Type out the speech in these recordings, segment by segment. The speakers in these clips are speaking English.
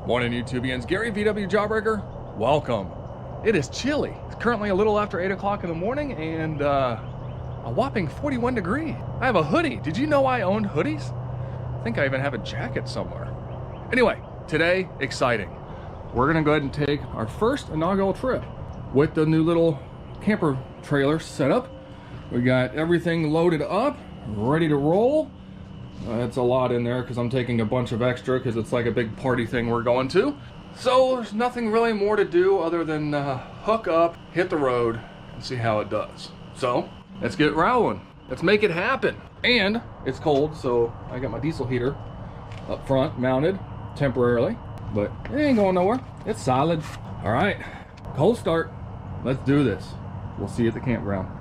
Morning YouTubians, Gary VWJawbreaker, welcome. It is chilly. It's currently a little after 8 o'clock in the morning and a whopping 41 degrees. I have a hoodie. Did you know I owned hoodies? I think I even have a jacket somewhere. Anyway, today, exciting. We're gonna go ahead and take our first inaugural trip with the new little camper trailer set up. We got everything loaded up, ready to roll. It's a lot in there because I'm taking a bunch of extra because it's like a big party thing we're going to. So there's nothing really more to do other than hook up, hit the road, and see how it does. So let's get rolling. Let's make it happen. And it's cold, so I got my diesel heater up front mounted temporarily, but it ain't going nowhere. It's solid. All right, cold start. Let's do this. We'll see you at the campground.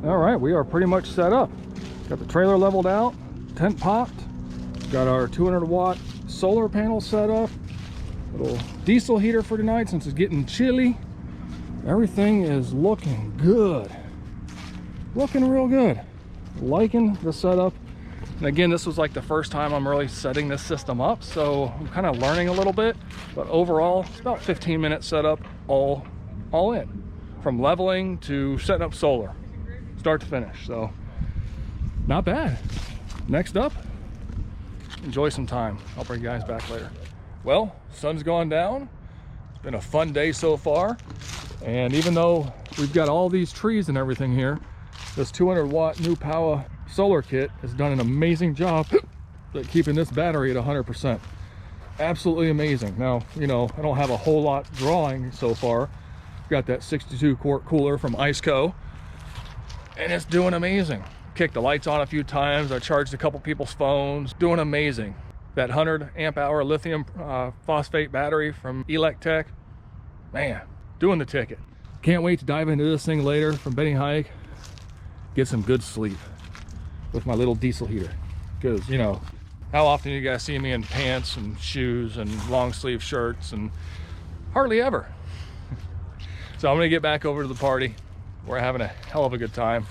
All right, we are pretty much set up. Got the trailer leveled out, tent popped, got our 200-watt solar panel set up, little diesel heater for tonight since it's getting chilly. Everything is looking good. Looking real good. Liking the setup. And again, this was like the first time I'm really setting this system up, so I'm kind of learning a little bit, but overall it's about 15-minute setup, all all in, from leveling to setting up solar, start to finish. So not bad. Next up, enjoy some time. I'll bring you guys back later. Well, sun's gone down. It's been a fun day so far. And even though we've got all these trees and everything here, this 200-watt NewPowa solar kit has done an amazing job at keeping this battery at 100%. Absolutely amazing. Now, you know, I don't have a whole lot drawing so far. Got that 62 quart cooler from IceCo, and it's doing amazing. Kicked the lights on a few times. I charged a couple people's phones. Doing amazing. That 100 amp hour lithium phosphate battery from E-LekTech, man, doing the ticket. Can't wait to dive into this thing later from BeneHike. Get some good sleep with my little diesel heater. Because, you know, how often you guys see me in pants and shoes and long sleeve shirts? And hardly ever. So I'm gonna get back over to the party. We're having a hell of a good time.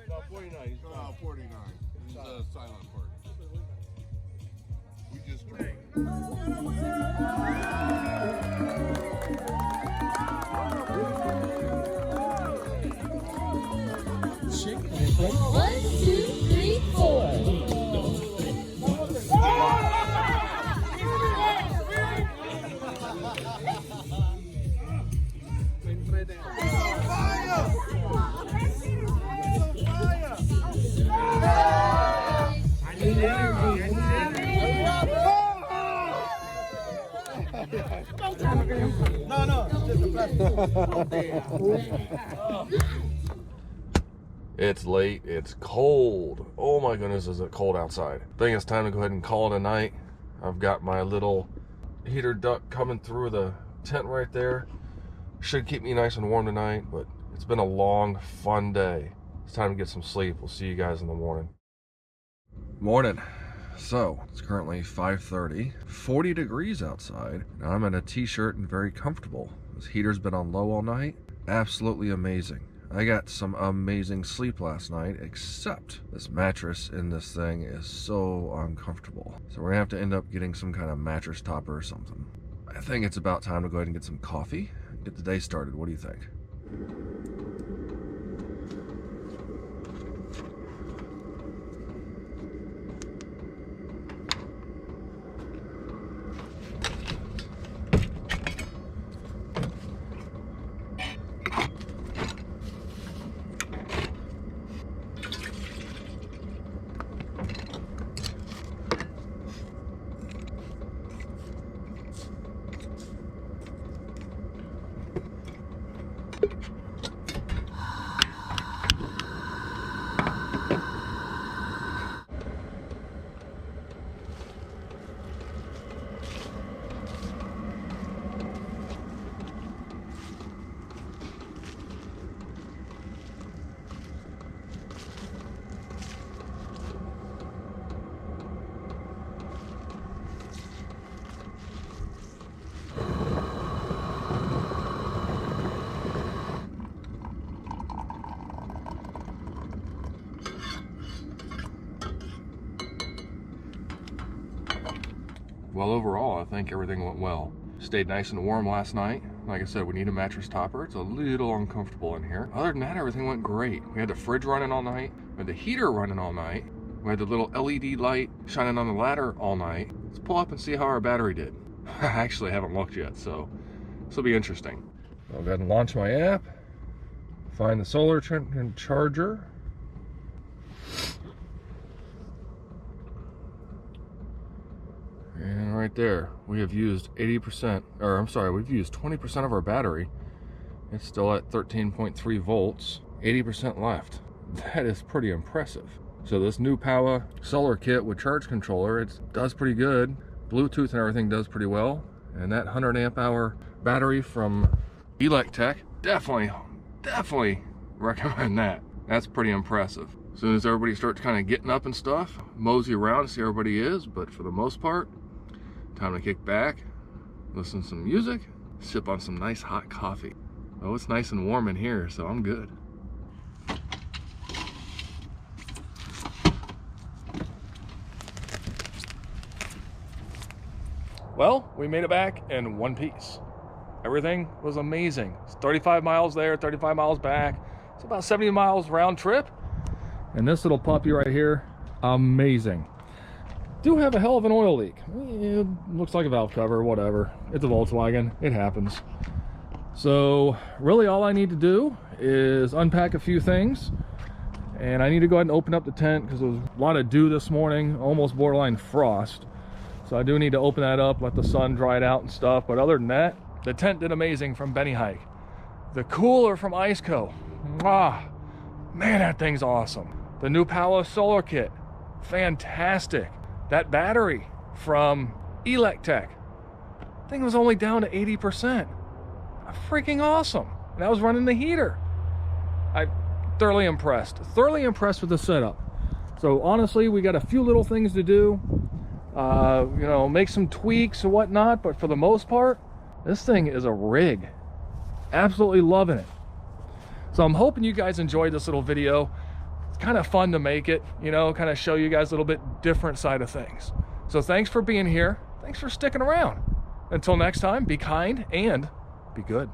No, 49. He's 49. He's a silent part. We just drank. One, two, three, four. It's late, it's cold. Oh my goodness, is it cold outside. I think it's time to go ahead and call it a night. I've got my little heater duct coming through the tent right there. Should keep me nice and warm tonight, but it's been a long, fun day. It's time to get some sleep. We'll see you guys in the morning. Morning. So, it's currently 5:30, 40 degrees outside. Now I'm in a t-shirt and very comfortable. This heater's been on low all night. Absolutely amazing. I got some amazing sleep last night, except this mattress in this thing is so uncomfortable. So we're gonna have to end up getting some kind of mattress topper or something. I think it's about time to go ahead and get some coffee, get the day started. What do you think? Well, overall, I think everything went well. Stayed nice and warm last night. Like I said, we need a mattress topper. It's a little uncomfortable in here. Other than that, everything went great. We had the fridge running all night. We had the heater running all night. We had the little LED light shining on the ladder all night. Let's pull up and see how our battery did. I actually haven't looked yet, so this will be interesting. I'll go ahead and launch my app. Find the solar charger. And right there, we have used 80%, or I'm sorry, we've used 20% of our battery. It's still at 13.3 volts, 80% left. That is pretty impressive. So this NewPowa solar kit with charge controller, it does pretty good. Bluetooth and everything does pretty well. And that 100 amp hour battery from E-LekTech, definitely recommend that. That's pretty impressive. As soon as everybody starts kind of getting up and stuff, mosey around and see where everybody is, but for the most part, time to kick back, listen to some music, sip on some nice hot coffee. Oh, it's nice and warm in here, so I'm good. Well, we made it back in one piece. Everything was amazing. It's 35 miles there, 35 miles back. It's about 70 miles round trip. And this little puppy right here, amazing. Do have a hell of an oil leak. It looks like a valve cover, whatever. It's a Volkswagen, it happens. So really all I need to do is unpack a few things, and I need to go ahead and open up the tent because there was a lot of dew this morning, almost borderline frost. So I do need to open that up, let the sun dry it out and stuff. But other than that, the tent did amazing from BeneHike. The cooler from Iceco, man, that thing's awesome. The NewPowa solar kit, fantastic. That battery from E-LekTech, thing was only down to 80%. Freaking awesome. And I was running the heater. I'm thoroughly impressed with the setup. So honestly, we got a few little things to do, you know, make some tweaks and whatnot, but for the most part, this thing is a rig. Absolutely loving it. So I'm hoping you guys enjoyed this little video. It's kind of fun to make it, you know, kind of show you guys a little bit different side of things. So thanks for being here. Thanks for sticking around. Until next time, be kind and be good.